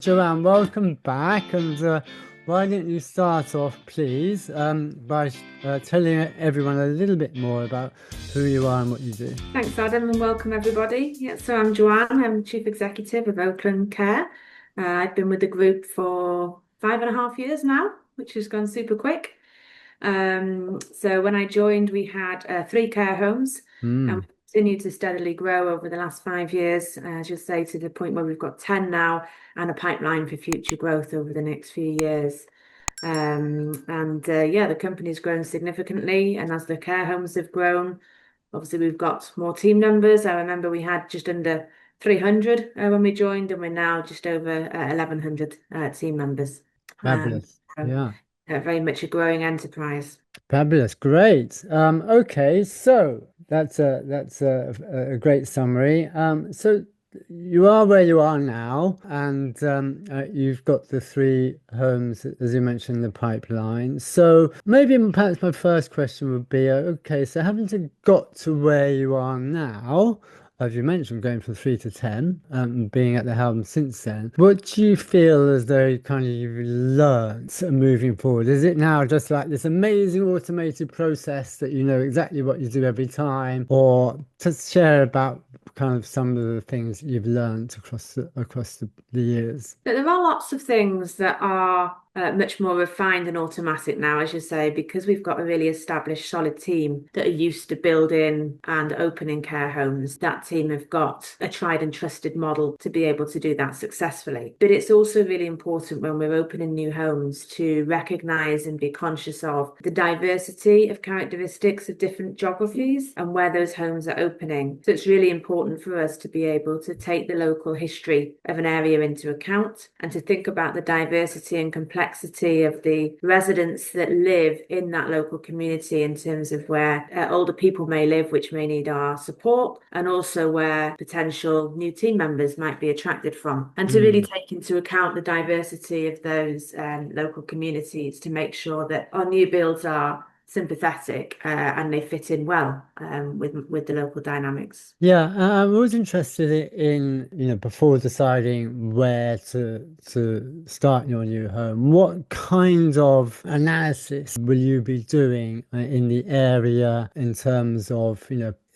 Joanne, welcome back. And why don't you start off, please, by telling everyone a little bit more about who you are and what you do? Thanks, Adam, and welcome everybody. Yeah, so I'm Joanne. I'm Chief Executive of Oakland Care. I've been with the group for 5.5 years now, which has gone super quick. So when I joined, we had three care homes, and Mm, we continued to steadily grow over the last 5 years. As you'll say, to the point where we've got 10 now, and a pipeline for future growth over the next few years. And yeah, the company's grown significantly, and as the care homes have grown, obviously we've got more team members. I remember we had just under 300 when we joined, and we're now just over 1100 team members. Um, fabulous. so, Yeah, very much a growing enterprise. fabulous. Great. Okay, so that's a great summary. So you are where you are now, and you've got the three homes, as you mentioned, in the pipeline. So maybe perhaps my first question would be, okay, so having to got to where you are now, as you mentioned, going from 3 to 10, being at the helm since then, what do you feel as though kind of you've learned moving forward? Is it now just like this amazing automated process that you know exactly what you do every time, or just share about kind of some of the things you've learned across the years? But there are lots of things that are much more refined and automatic now, as you say, because we've got a really established, solid team that are used to building and opening care homes. That team have got a tried and trusted model to be able to do that successfully. But it's also really important when we're opening new homes to recognise and be conscious of the diversity of characteristics of different geographies and where those homes are opening. So it's really important for us to be able to take the local history of an area into account and to think about the diversity and complexity of the residents that live in that local community in terms of where older people may live, which may need our support, and also where potential new team members might be attracted from. And to really Mm. take into account the diversity of those local communities to make sure that our new builds are sympathetic and they fit in well with the local dynamics. Yeah, I'm always interested in, before deciding where to start your new home, what kind of analysis will you be doing in the area in terms of,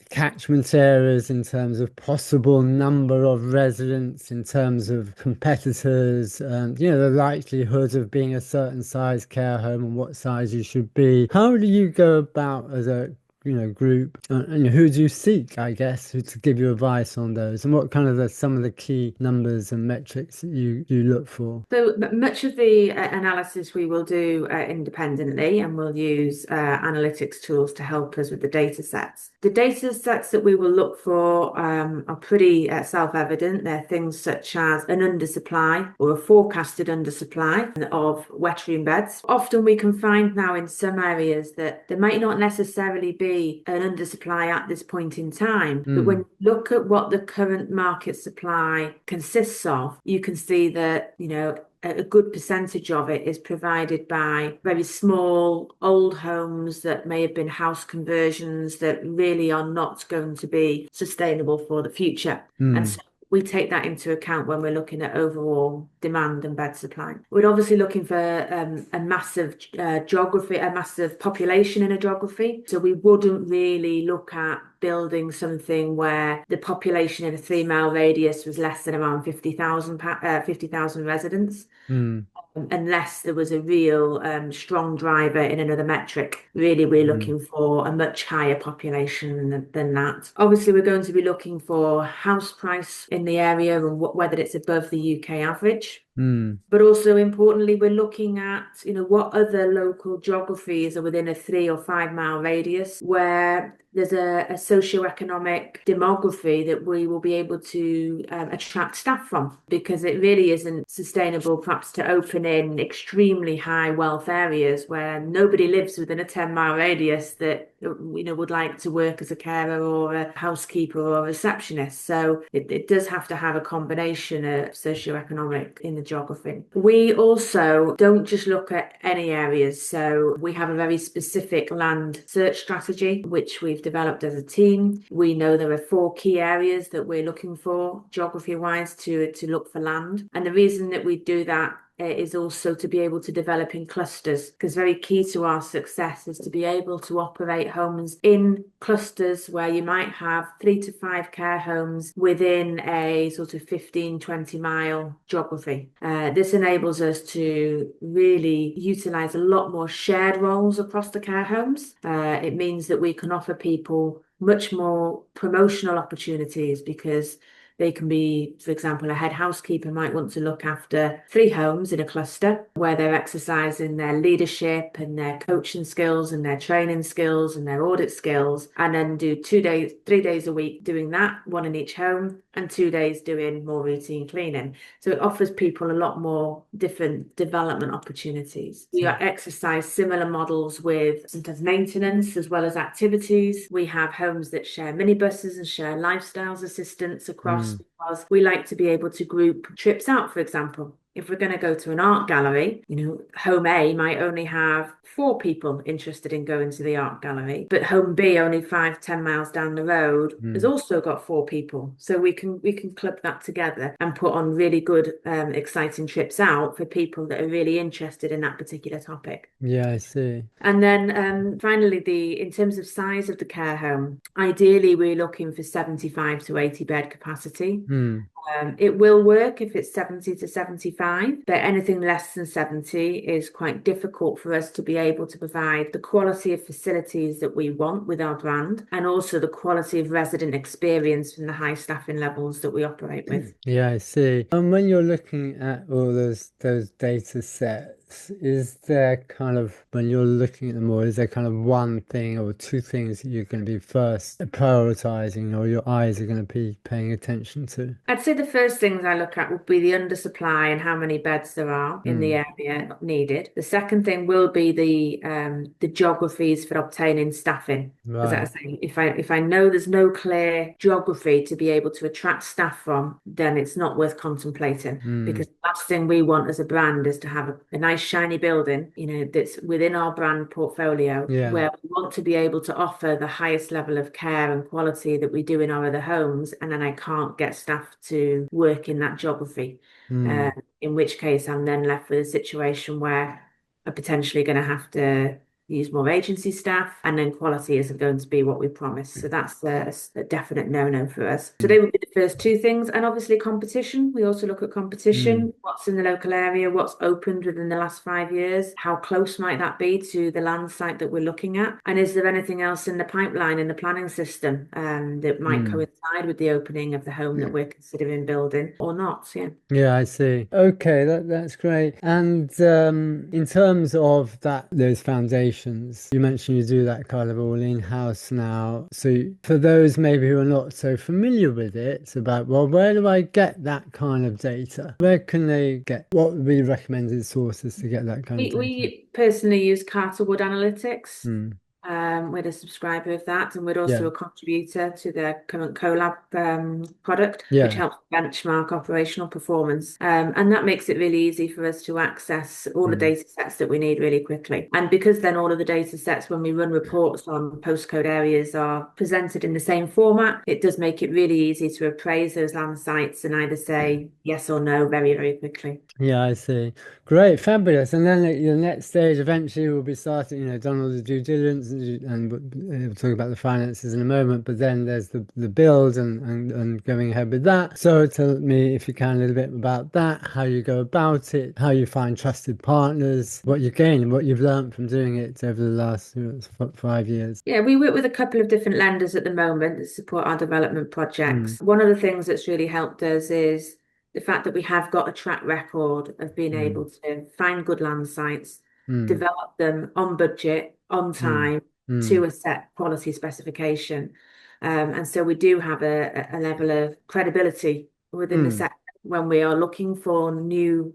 catchment areas, in terms of possible number of residents, in terms of competitors, and, the likelihood of being a certain size care home and what size you should be. How do you go about as a group, and who do you seek, I guess, to give you advice on those, and what kind of some of the key numbers and metrics that you look for? So much of the analysis we will do independently, and we'll use analytics tools to help us with the data sets. The data sets that we will look for are pretty self-evident. They're things such as an undersupply or a forecasted undersupply of wet room beds. Often we can find now in some areas that there might not necessarily be an undersupply at this point in time, but when Mm, you look at what the current market supply consists of, you can see that, a good percentage of it is provided by very small old homes that may have been house conversions that really are not going to be sustainable for the future. And mm, so we take that into account when we're looking at overall demand and bed supply. We're obviously looking for a massive geography, a massive population in a geography. So we wouldn't really look at building something where the population in a 3 mile radius was less than around 50,000 residents mm, unless there was a real strong driver in another metric. Really, we're mm, looking for a much higher population than that. Obviously, we're going to be looking for house price in the area and whether it's above the UK average. mm, But also importantly, we're looking at, what other local geographies are within a 3 or 5 mile radius where there's a socioeconomic demography that we will be able to attract staff from, because it really isn't sustainable perhaps to open in extremely high wealth areas where nobody lives within a 10 mile radius that would like to work as a carer or a housekeeper or a receptionist. So it does have to have a combination of socioeconomic in the geography. We also don't just look at any areas. So we have a very specific land search strategy, which we've developed as a team. We know there are 4 key areas that we're looking for geography wise to look for land. And the reason that we do that is also to be able to develop in clusters, because very key to our success is to be able to operate homes in clusters where you might have 3 to 5 care homes within a sort of 15-20 mile geography. This enables us to really utilize a lot more shared roles across the care homes. It means that we can offer people much more promotional opportunities, because they can be, for example, a head housekeeper might want to look after 3 homes in a cluster where they're exercising their leadership and their coaching skills and their training skills and their audit skills, and then do 2 days, 3 days a week doing that, 1 in each home, and 2 days doing more routine cleaning. So it offers people a lot more different development opportunities. We exercise similar models with sometimes maintenance as well as activities. We have homes that share minibuses and share lifestyles assistance across, because we like to be able to group trips out, for example. If we're going to go to an art gallery, home A might only have 4 people interested in going to the art gallery, but home B, only 5-10 miles down the road, has also got 4 people. So we can club that together and put on really good, exciting trips out for people that are really interested in that particular topic. Yeah, I see. And then finally, in terms of size of the care home, ideally we're looking for 75 to 80 bed capacity. It will work if it's 70 to 75, but anything less than 70 is quite difficult for us to be able to provide the quality of facilities that we want with our brand, and also the quality of resident experience from the high staffing levels that we operate with. Yeah, I see. And when you're looking at all those data sets, is there kind of, when you're looking at them all, is there kind of one thing or 2 things that you're going to be first prioritizing, or your eyes are going to be paying attention to? I'd say the first things I look at would be the undersupply and how many beds there are in the area needed. The second thing will be the geographies for obtaining staffing. As I Right. say, if I know there's no clear geography to be able to attract staff from, then it's not worth contemplating. Because the last thing we want as a brand is to have a nice shiny building, that's within our brand portfolio, Yeah. where we want to be able to offer the highest level of care and quality that we do in our other homes, and then I can't get staff to work in that geography. In which case I'm then left with a situation where I'm potentially going to have to use more agency staff, and then quality isn't going to be what we promised. So that's a definite no-no for us. So they would be the first 2 things. And obviously competition. We also look at competition, what's in the local area, what's opened within the last 5 years, how close might that be to the land site that we're looking at, and is there anything else in the pipeline in the planning system that might coincide with the opening of the home that we're considering building or not. Yeah. Yeah, I see. Okay, that's great. And in terms of those foundations, you mentioned you do that kind of all in-house now. So for those maybe who are not so familiar with it, it's about, well, where do I get that kind of data? Where can they get, what would be recommended sources to get that kind of data? We personally use Carterwood Analytics. Mm. We're a subscriber of that, and we're Yeah. also a contributor to their current collab product, which Yeah. helps benchmark operational performance. And that makes it really easy for us to access all the data sets that we need really quickly. And because then all of the data sets, when we run reports on postcode areas, are presented in the same format, it does make it really easy to appraise those land sites and either say yes or no very, very quickly. Yeah, I see. Great, fabulous. And then the next stage eventually will be starting, done all the due diligence, and we'll talk about the finances in a moment, but then there's the build and going ahead with that. So tell me, if you can, a little bit about that, how you go about it, how you find trusted partners, what you've gained, what you've learned from doing it over the last 5 years. Yeah, we work with a couple of different lenders at the moment that support our development projects. One of the things that's really helped us is the fact that we have got a track record of being Mm, able to find good land sites, mm, develop them on budget, on mm, time, to mm, a set quality specification. And so we do have a level of credibility within the mm, sector when we are looking for new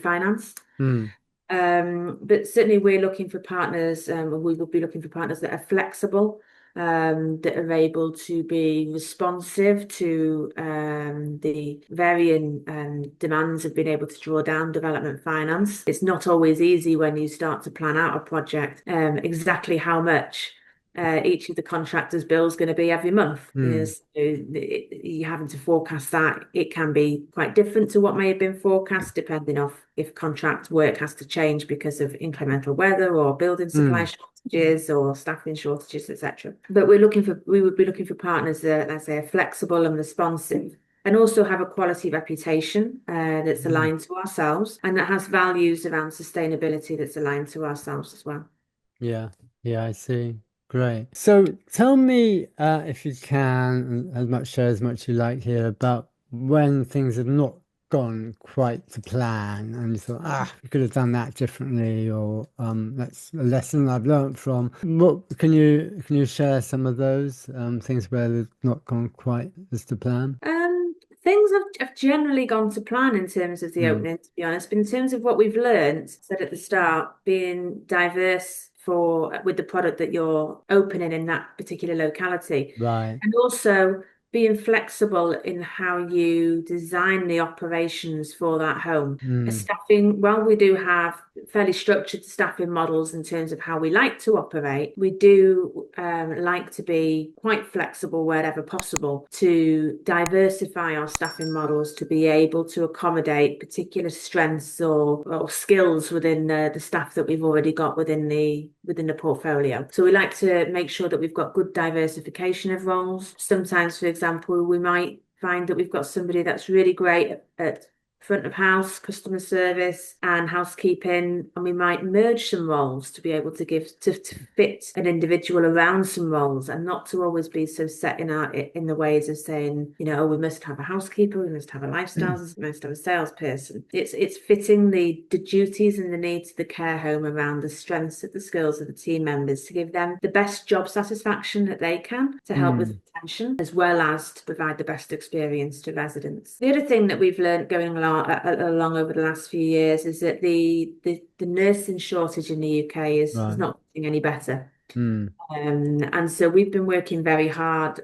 finance. mm. But certainly we're looking for partners, we will be looking for partners that are flexible, that are able to be responsive to the varying demands of being able to draw down development finance. It's not always easy when you start to plan out a project, exactly how much each of the contractors' bills going to be every month. Mm. You having to forecast that. It can be quite different to what may have been forecast, depending on if contract work has to change because of incremental weather or building supply Mm. shortages or staffing shortages, etc. But we would be looking for partners that, let's say, are flexible and responsive, and also have a quality reputation that's Mm. aligned to ourselves, and that has values around sustainability that's aligned to ourselves as well. Yeah, yeah, I see. Great. So tell me, if you can, as much share as much you like here, about when things have not gone quite to plan and you thought, we could have done that differently, or that's a lesson I've learned from. What can you share some of those things where they've not gone quite as to plan? Things have generally gone to plan in terms of the Mm. opening, to be honest. But in terms of what we've learned, said at the start, being diverse for with the product that you're opening in that particular locality, Right. and also being flexible in how you design the operations for that home. Mm. Staffing, while we do have fairly structured staffing models in terms of how we like to operate, we do like to be quite flexible wherever possible to diversify our staffing models to be able to accommodate particular strengths or skills within the staff that we've already got within the portfolio. So we like to make sure that we've got good diversification of roles. Sometimes, for example, we might find that we've got somebody that's really great at front of house, customer service, and housekeeping, and we might merge some roles to be able to to fit an individual around some roles, and not to always be so set in the ways of saying, oh, we must have a housekeeper, we must have a lifestyle, we must have a salesperson. It's fitting the duties and the needs of the care home around the strengths of the skills of the team members to give them the best job satisfaction that they can, to help with Mm. retention, as well as to provide the best experience to residents. The other thing that we've learned going along over the last few years is that the nursing shortage in the UK is Right. not getting any better. Mm. And so we've been working very hard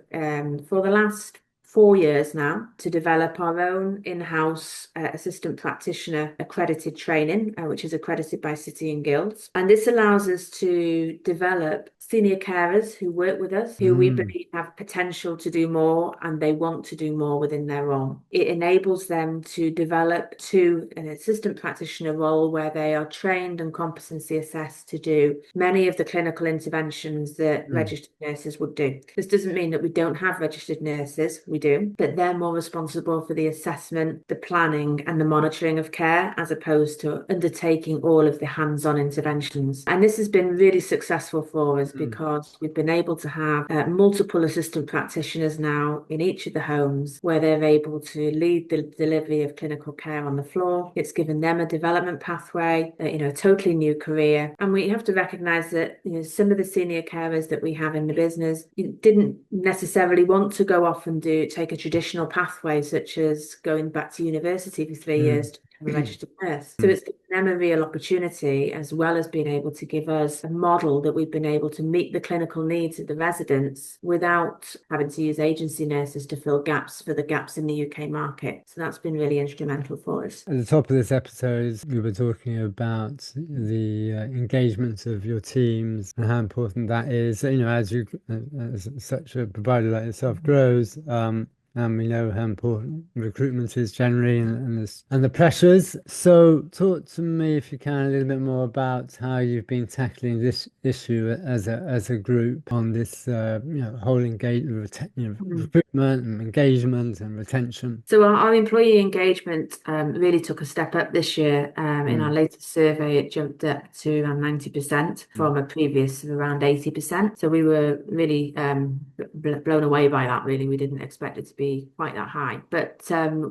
for the last 4 years now to develop our own in-house assistant practitioner accredited training, which is accredited by City and Guilds. And this allows us to develop senior carers who work with us, who we Mm. believe have potential to do more and they want to do more within their role. It enables them to develop to an assistant practitioner role where they are trained and competency assessed to do many of the clinical interventions that Mm. registered nurses would do. This doesn't mean that we don't have registered nurses, we do, but they're more responsible for the assessment, the planning, and the monitoring of care, as opposed to undertaking all of the hands-on interventions. And this has been really successful for us Mm. because we've been able to have multiple assistant practitioners now in each of the homes where they're able to lead the delivery of clinical care on the floor. It's given them a development pathway, a totally new career. And we have to recognize that some of the senior carers that we have in the business didn't necessarily want to go off and take a traditional pathway, such as going back to university for 3 years to become a registered nurse. So Mm. it's given them a real opportunity, as well as being able to give us a model that we've been able to meet the clinical needs of the residents without having to use agency nurses to fill gaps for the gaps in the UK market. So that's been really instrumental for us. At the top of this episode, we were talking about the engagement of your teams and how important that is. As as such a provider like yourself grows, and we know how important recruitment is generally, and the pressures. So, talk to me, if you can, a little bit more about how you've been tackling this issue as a group on this, whole recruitment and engagement and retention. So our employee engagement really took a step up this year. In our Mm. latest survey, it jumped up to around 90% Mm. from a previous of around 80%. So we were really blown away by that, really. We didn't expect it to be quite that high. But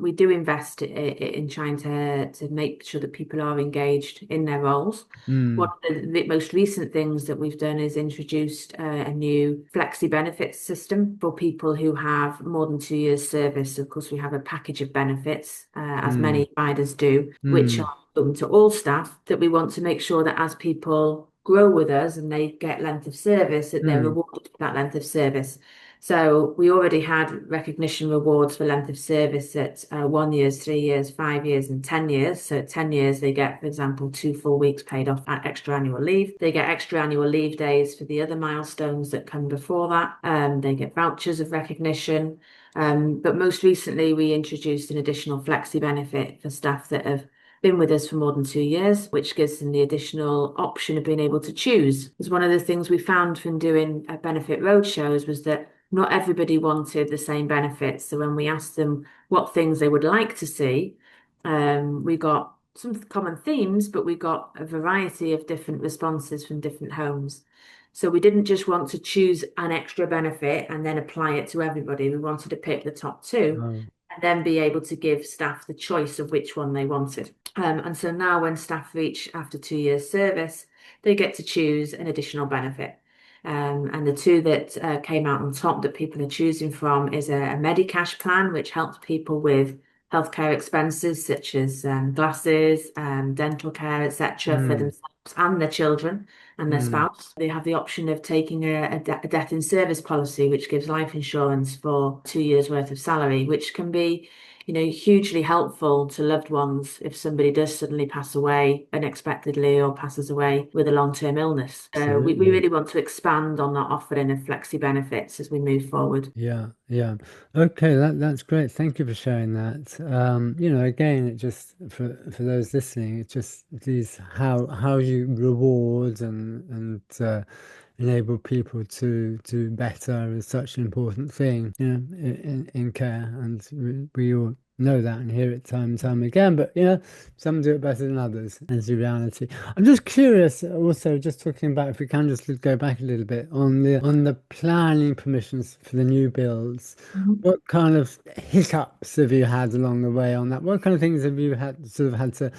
we do invest in trying to make sure that people are engaged in their roles. One Mm. of the most recent things that we've done is introduced a new flexi benefits system for people who have more than 2 years service. Of course, we have a package of benefits, as Mm. many providers do, which Mm. are open to all staff, that we want to make sure that as people grow with us and they get length of service, that they're Mm. rewarded for that length of service. So we already had recognition rewards for length of service at 1 years, 3 years, 5 years, and 10 years. So at 10 years, they get, for example, 2 full weeks paid off at extra annual leave. They get extra annual leave days for the other milestones that come before that. They get vouchers of recognition. But most recently, we introduced an additional flexi benefit for staff that have been with us for more than 2 years, which gives them the additional option of being able to choose. Because one of the things we found from doing benefit roadshows was that not everybody wanted the same benefits. So when we asked them what things they would like to see, we got some common themes, but we got a variety of different responses from different homes. So we didn't just want to choose an extra benefit and then apply it to everybody. We wanted to pick the top two Oh. and then be able to give staff the choice of which one they wanted. And so now when staff reach after 2 years service, they get to choose an additional benefit. And the two that came out on top that people are choosing from is a Medicash plan, which helps people with healthcare expenses such as glasses, dental care, etc., for Mm. themselves and their children and their Mm. spouse. They have the option of taking a death in service policy, which gives life insurance for 2 years worth of salary, which can be, hugely helpful to loved ones if somebody does suddenly pass away unexpectedly or passes away with a long-term illness. We Absolutely. really want to expand on that offering of flexi benefits as we move forward. Yeah, yeah. Okay, that's great. Thank you for sharing that. Again, it just for those listening, it's just these how you reward and enable people to do better is such an important thing, in care, and we all know that and hear it time and time again. But some do it better than others, is the reality. I'm just curious, also, just talking about if we can just go back a little bit on the planning permissions for the new builds. Mhm. What kind of hiccups have you had along the way on that? What kind of things have you had to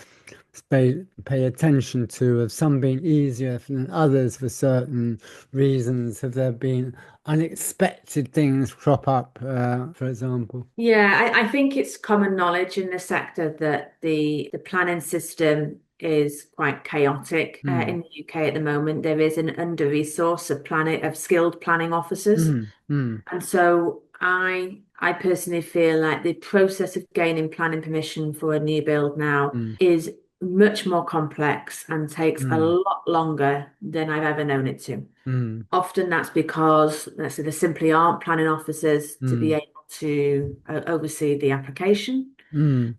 pay attention to? Have some been easier than others for certain reasons? Have there been unexpected things crop up, for example? Yeah, I think it's common knowledge in the sector that the planning system is quite chaotic Mm. in the UK at the moment. There is an under-resource of skilled planning officers. Mm. Mm. And so I personally feel like the process of gaining planning permission for a new build now Mm. is much more complex and takes a Mm. lot longer than I've ever known it to. Mm. Often that's because, let's say, there simply aren't planning officers to be Mm. able to oversee the application. Mm.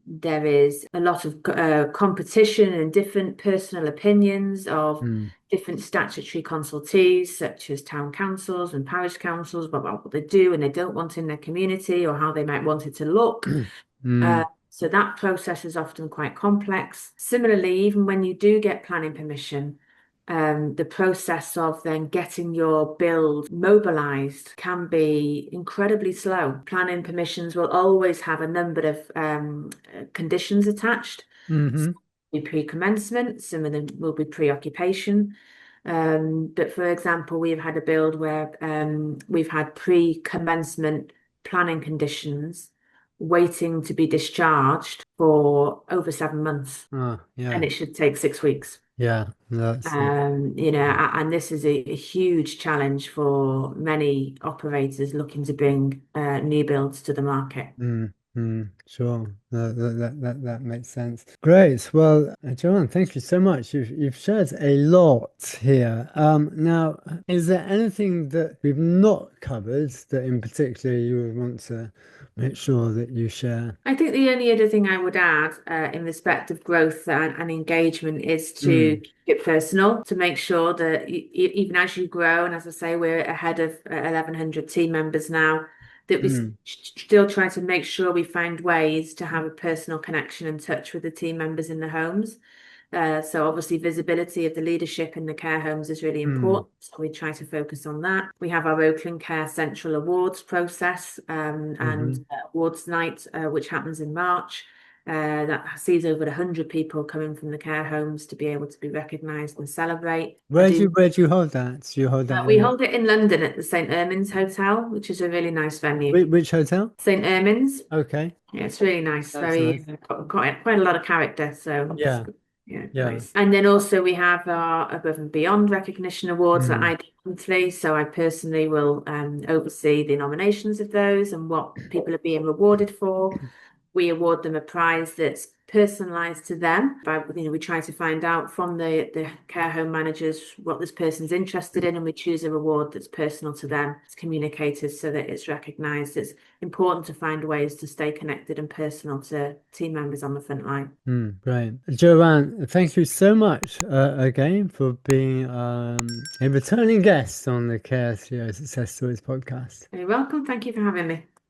There is a lot of competition and different personal opinions of Mm. different statutory consultees, such as town councils and parish councils, about what they do and they don't want in their community or how they might want it to look. Mm. So that process is often quite complex. Similarly, even when you do get planning permission, the process of then getting your build mobilized can be incredibly slow. Planning permissions will always have a number of conditions attached. Mm-hmm. Some will be pre-commencement, some of them will be pre-occupation. But for example, we've had a build where we've had pre-commencement planning conditions waiting to be discharged for over 7 months, Ah, and yeah. it should take 6 weeks. Yeah. That's And this is a huge challenge for many operators looking to bring new builds to the market. Sure. That makes sense. Great. Well, Joanne, thank you so much. You've shared a lot here. Now, is there anything that we've not covered that in particular you would want to make sure that you share? I think the only other thing I would add in respect of growth and engagement is to Mm. keep it personal, to make sure that even as you grow, and as I say, we're ahead of 1,100 team members now, that we Mm. still try to make sure we find ways to have a personal connection and touch with the team members in the homes. So obviously visibility of the leadership in the care homes is really Mm. important. So we try to focus on that. We have our Oakland Care Central Awards process and Hmm. awards night, which happens in March. That sees over 100 people coming from the care homes to be able to be recognised and celebrate. I do. Where do you hold that? Do you hold that We in hold it in London at the St. Ermin's Hotel, which is a really nice venue. which hotel? St. Ermin's. Okay, Yeah, it's really nice. that's Very nice. quite a lot of character. So it's Yeah, good. Yeah, yeah. nice. And then also we have our Above and Beyond recognition awards that Mm. I do monthly. So I personally will oversee the nominations of those and what people are being rewarded for. We award them a prize that's personalized to them. We try to find out from the care home managers what this person's interested in, and we choose a reward that's personal to them. It's communicated so that it's recognized. It's important to find ways to stay connected and personal to team members on the front line. Mm, great. Joanne, thank you so much again for being a returning guest on the Care CEO Success Stories podcast. You're welcome. Thank you for having me.